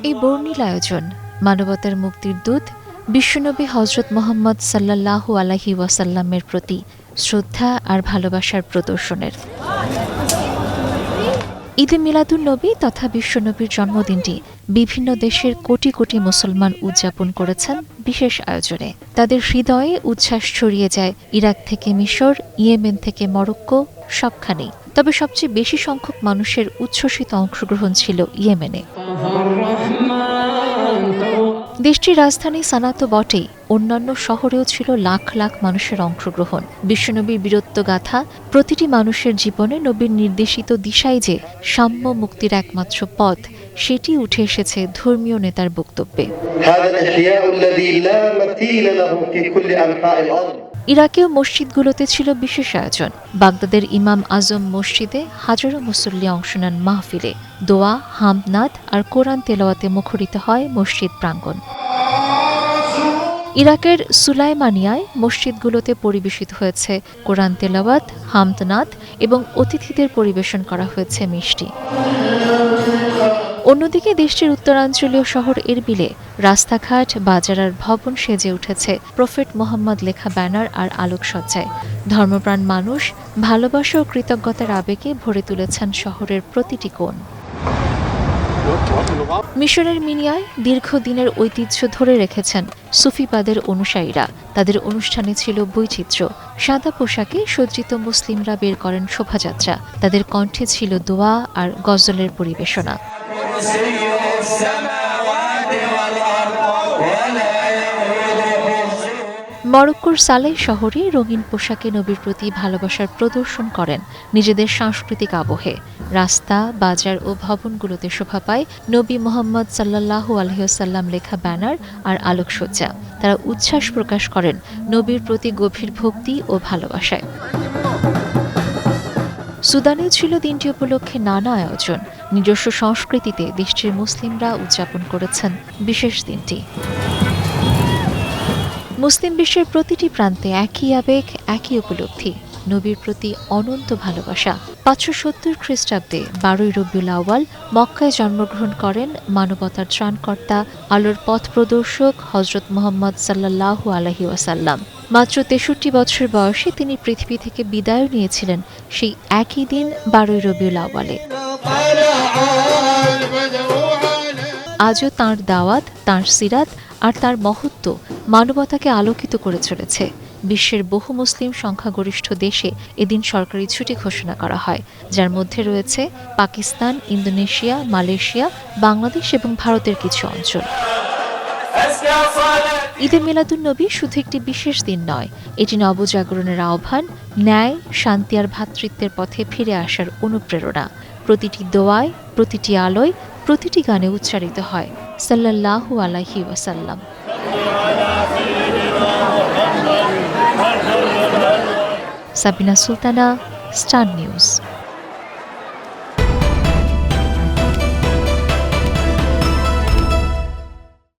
এই বর্ণিল আয়োজন মানবতার মুক্তির দূত বিশ্বনবী হযরত মুহাম্মদ সাল্লাল্লাহু আলাইহি ওয়াসাল্লামের প্রতি শ্রদ্ধা আর ভালোবাসার প্রদর্শনের। ঈদে মিলাদুন্নবী তথা বিশ্বনবীর জন্মদিনটি বিভিন্ন দেশের কোটি কোটি মুসলমান উদযাপন করেছেন বিশেষ আয়োজনে। তাদের হৃদয়ে উচ্ছ্বাস ছড়িয়ে যায় ইরাক থেকে মিশর, ইয়েমেন থেকে মরক্কো, সবখানেই। তবে সবচেয়ে বেশি সংখ্যক মানুষের উচ্ছ্বসিত অংশগ্রহণ ছিল ইয়েমেনে। দেশটির রাজধানী সানা তো বটেই, অন্যান্য শহরেও ছিল লাখ লাখ মানুষের অংশগ্রহণ। বিশ্বনবীর বীরত্বগাথা, প্রতিটি মানুষের জীবনে নবীর নির্দেশিত দিশাই যে সাম্য মুক্তির একমাত্র পথ, সেটি উঠে এসেছে ধর্মীয় নেতার বক্তব্যে। ইরাকেও মসজিদগুলোতে ছিল বিশেষ আয়োজন। বাগদাদের ইমাম আজম মসজিদে হাজারো মুসল্লি অংশ নেন মাহফিলে। দোয়া, হামদনাদ আর কোরআন তেলাওয়াতে মুখরিত হয় মসজিদ প্রাঙ্গণ। ইরাকের সুলাইমানিয়ায় মসজিদগুলোতে পরিবেশিত হয়েছে কোরআন তেলাওয়াত, হামদনাদ এবং অতিথিদের পরিবেশন করা হয়েছে মিষ্টি। অন্যদিকে দেশটির উত্তরাঞ্চলীয় শহর এরবিলে রাস্তাঘাট, বাজার আর ভবন সেজে উঠেছে প্রফেট মোহাম্মদ লেখা ব্যানার আর আলোকসজ্জায়। ধর্মপ্রাণ মানুষ ভালোবাসা ও কৃতজ্ঞতার আবেগে ভরে তুলেছেন শহরের প্রতিটি কোণ। মিশরের মিনিয়ায় দীর্ঘদিনের ঐতিহ্য ধরে রেখেছেন সুফিবাদের অনুসারীরা। তাদের অনুষ্ঠানে ছিল বৈচিত্র্য। সাদা পোশাকে সজ্জিত মুসলিমরা বের করেন শোভাযাত্রা। তাদের কণ্ঠে ছিল দোয়া আর গজলের পরিবেশনা। মরক্কোর সালেহ শহরে রঙিন পোশাকে নবীর প্রতি ভালোবাসার প্রদর্শন করেন নিজেদের সাংস্কৃতিক আবহে। রাস্তা, বাজার ও ভবনগুলোতে শোভা পায় নবী মুহাম্মদ সাল্লাল্লাহু আলাইহি ওয়াসাল্লাম লেখা ব্যানার আর আলোকসজ্জা। তারা উচ্ছ্বাস প্রকাশ করেন নবীর প্রতি গভীর ভক্তি ও ভালোবাসায়। সুদানেও ছিল দিনটি উপলক্ষে নানা আয়োজন। নিজস্ব সংস্কৃতিতে দেশটির মুসলিমরা উদযাপন করেছেন বিশেষ দিনটি। মুসলিম বিশ্বের প্রতিটি প্রান্তে একই আবেগ, একই উপলব্ধি, নবীর প্রতি অনন্ত ভালোবাসা। ৫৭০ খ্রিস্টাব্দে ১২ই রবিউল আউয়াল মক্কায় জন্মগ্রহণ করেন মানবতার ত্রাণকর্তা, আলোর পথ প্রদর্শক হযরত মুহাম্মদ সাল্লাল্লাহু আলাইহি ওয়াসাল্লাম। মাত্র ৬৩ বছর বয়সে তিনি পৃথিবী থেকে বিদায় নিয়েছিলেন সেই একই দিন ১২ই রবিউল আউয়ালে। আজও তাঁর দাওয়াত, তাঁর সিরাত আর তার মহত্ব মানবতাকে আলোকিত করে চলেছে। বিশ্বের বহু মুসলিম সংখ্যাগরিষ্ঠ দেশে এদিন সরকারি ছুটি ঘোষণা করা হয়, যার মধ্যে রয়েছে পাকিস্তান, ইন্দোনেশিয়া, মালয়েশিয়া, বাংলাদেশ এবং ভারতের কিছু অঞ্চল। ঈদে মিলাদুন্নবী শুধু একটি বিশেষ দিন নয়, এটি নবজাগরণের আহ্বান, ন্যায়, শান্তি আর ভ্রাতৃত্বের পথে ফিরে আসার অনুপ্রেরণা। প্রতিটি দোয়ায়, প্রতিটি আলোয়, প্রতিটি গানে উচ্চারিত হয় সাল্লাল্লাহু আলাইহি ওয়াসাল্লাম। Sabina Sultana, star news.